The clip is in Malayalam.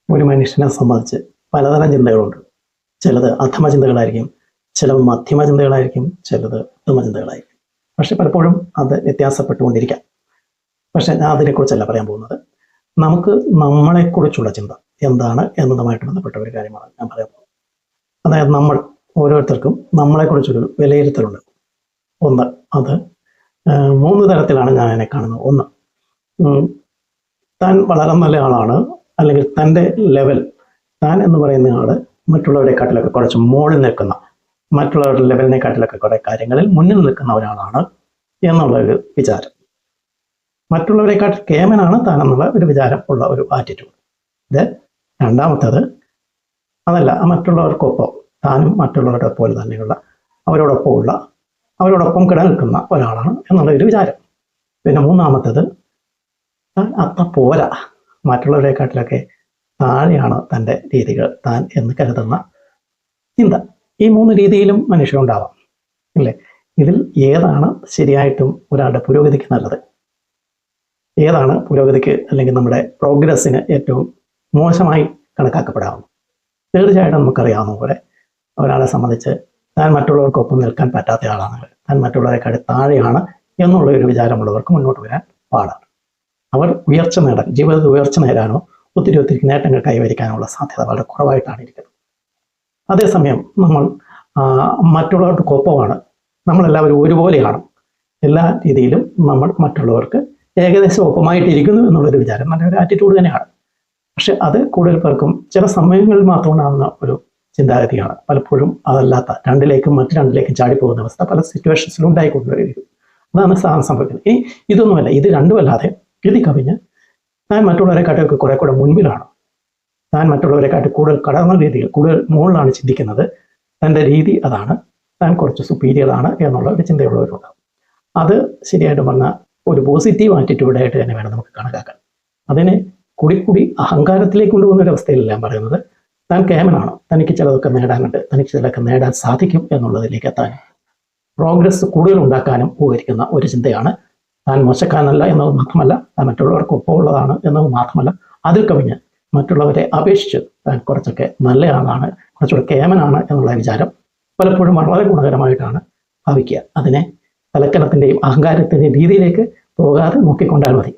ഒരു മനുഷ്യനെ സംബന്ധിച്ച് പലതരം ചിന്തകളുണ്ട്. ചിലത് അധമ ചിന്തകളായിരിക്കും, ചിലത് മധ്യമ ചിന്തകളായിരിക്കും, ചിലത് ഉത്തമ ചിന്തകളായിരിക്കും. പക്ഷെ പലപ്പോഴും അത് വ്യത്യാസപ്പെട്ടുകൊണ്ടിരിക്കാം. പക്ഷെ ഞാൻ അതിനെക്കുറിച്ചല്ല പറയാൻ പോകുന്നത്. നമുക്ക് നമ്മളെക്കുറിച്ചുള്ള ചിന്ത എന്താണ് എന്നതുമായിട്ട് ബന്ധപ്പെട്ട ഒരു കാര്യമാണ് ഞാൻ പറയാൻ പോകുന്നത്. അതായത് നമ്മൾ ഓരോരുത്തർക്കും നമ്മളെക്കുറിച്ചൊരു വിലയിരുത്തലുണ്ട്. ഒന്ന്, അത് 3 തരത്തിലാണ് ഞാൻ അതിനെ കാണുന്നത്. ഒന്ന്, താൻ വളരെ നല്ല ആളാണ്, അല്ലെങ്കിൽ തൻ്റെ ലെവൽ, താൻ എന്ന് പറയുന്ന ആൾ മറ്റുള്ളവരെക്കാട്ടിലൊക്കെ കുറച്ച് മുകളിൽ നിൽക്കുന്ന, മറ്റുള്ളവരുടെ ലെവലിനെക്കാട്ടിലൊക്കെ കുറേ കാര്യങ്ങളിൽ മുന്നിൽ നിൽക്കുന്ന ഒരാളാണ് എന്നുള്ളൊരു വിചാരം. മറ്റുള്ളവരെക്കാട്ടിൽ കേമനാണ് താൻ എന്നുള്ള ഒരു വിചാരം ഉള്ള ഒരു ആറ്റിറ്റ്യൂഡ്. ഇത് രണ്ടാമത്തേത്, അതല്ല, മറ്റുള്ളവർക്കൊപ്പം താനും മറ്റുള്ളവരുടെ പോലെ തന്നെയുള്ള അവരോടൊപ്പം കിടനിൽക്കുന്ന ഒരാളാണ് എന്നുള്ള ഒരു വിചാരം. പിന്നെ മൂന്നാമത്തേത്, താൻ അത്ര പോരാ, മറ്റുള്ളവരെക്കാട്ടിലൊക്കെ താഴെയാണ് തൻ്റെ രീതികൾ, താൻ എന്ന് കരുതുന്ന ചിന്ത. ഈ 3 രീതിയിലും മനുഷ്യരുണ്ടാവാം, അല്ലേ? ഇതിൽ ഏതാണ് ശരിയായിട്ടും ഒരാളുടെ പുരോഗതിക്ക് നല്ലത്? ഏതാണ് പുരോഗതിക്ക് അല്ലെങ്കിൽ നമ്മുടെ പ്രോഗ്രസ്സിന് ഏറ്റവും മോശമായി കണക്കാക്കപ്പെടാവുന്നത്? തീർച്ചയായിട്ടും നമുക്കറിയാവുന്ന പോലെ ഒരാളെ സംബന്ധിച്ച് താൻ മറ്റുള്ളവർക്കൊപ്പം നിൽക്കാൻ പറ്റാത്ത ആളാണ്, താൻ മറ്റുള്ളവരെക്കാൾ താഴെയാണ് എന്നുള്ള ഒരു വിചാരമുള്ളവർക്ക് മുന്നോട്ട് വരാൻ പാടാണ്. അവർ ഉയർച്ച നേടാൻ, ജീവിതത്തിൽ ഉയർച്ച നേടാനോ ഒത്തിരി നേട്ടങ്ങൾ കൈവരിക്കാനുള്ള സാധ്യത വളരെ കുറവായിട്ടാണ് ഇരിക്കുന്നത്. അതേസമയം നമ്മൾ മറ്റുള്ളവർക്കൊപ്പമാണ്, നമ്മളെല്ലാവരും ഒരുപോലെയാണ്, എല്ലാ രീതിയിലും നമ്മൾ മറ്റുള്ളവർക്ക് ഏകദേശം ഒപ്പമായിട്ടിരിക്കുന്നു എന്നുള്ളൊരു വിചാരം നല്ലൊരു ആറ്റിറ്റ്യൂഡ് തന്നെയാണ്. പക്ഷെ അത് കൂടുതൽ പേർക്കും ചില സമയങ്ങളിൽ മാത്രം ഉണ്ടാകുന്ന ഒരു ചിന്താഗതിയാണ്. പലപ്പോഴും അതല്ലാത്ത മറ്റു രണ്ടിലേക്കും ചാടിപ്പോകുന്ന അവസ്ഥ പല സിറ്റുവേഷൻസിലും ഉണ്ടായിക്കൊണ്ടിരിക്കും. അതാണ് സംഭവിക്കുന്നത്. ഇനി ഇതൊന്നുമല്ല, ഇത് രണ്ടുമല്ലാതെ ഇത് കവിഞ്ഞ് താൻ മറ്റുള്ളവരെക്കാട്ടൊക്കെ കുറെ കൂടെ മുൻപിലാണ്, താൻ മറ്റുള്ളവരെക്കാട്ടി കൂടുതൽ കടന്ന രീതിയിൽ കൂടുതൽ മുകളിലാണ് ചിന്തിക്കുന്നത്, തൻ്റെ രീതി അതാണ്, താൻ കുറച്ച് സുപ്പീരിയർ ആണ് എന്നുള്ള ഒരു ചിന്തയുള്ളവരുണ്ടാകും. അത് ശരിയായിട്ട് പറഞ്ഞാൽ ഒരു പോസിറ്റീവ് ആറ്റിറ്റ്യൂഡായിട്ട് തന്നെ വേണം നമുക്ക് കണക്കാക്കാൻ. അതിനെ കൂടി അഹങ്കാരത്തിലേക്ക് കൊണ്ടുപോകുന്ന ഒരു അവസ്ഥയിലല്ല ഞാൻ പറയുന്നത്. താൻ കേമനാണ്, തനിക്ക് ചിലതൊക്കെ നേടാനുണ്ട്, തനിക്ക് ചിലതൊക്കെ നേടാൻ സാധിക്കും എന്നുള്ളതിലേക്ക് എത്താൻ, പ്രോഗ്രസ് കൂടുതൽ ഉണ്ടാക്കാനും ഉപകരിക്കുന്ന ഒരു ചിന്തയാണ്. താൻ മോശക്കാരനല്ല എന്നത് മാത്രമല്ല, താൻ മറ്റുള്ളവർക്ക് ഒപ്പമുള്ളതാണ് എന്നത് മാത്രമല്ല, അതിൽ കവിഞ്ഞ് മറ്റുള്ളവരെ അപേക്ഷിച്ച് താൻ കുറച്ചൊക്കെ നല്ല ആളാണ്, കുറച്ചുകൂടെ കേമനാണ് എന്നുള്ള വിചാരം പലപ്പോഴും വളരെ ഗുണകരമായിട്ടാണ് ഭാവിക്കുക. അതിനെ തലക്കനത്തിൻ്റെയും അഹങ്കാരത്തിൻ്റെയും രീതിയിലേക്ക് പോകാതെ നോക്കിക്കൊണ്ടാൽ മതി.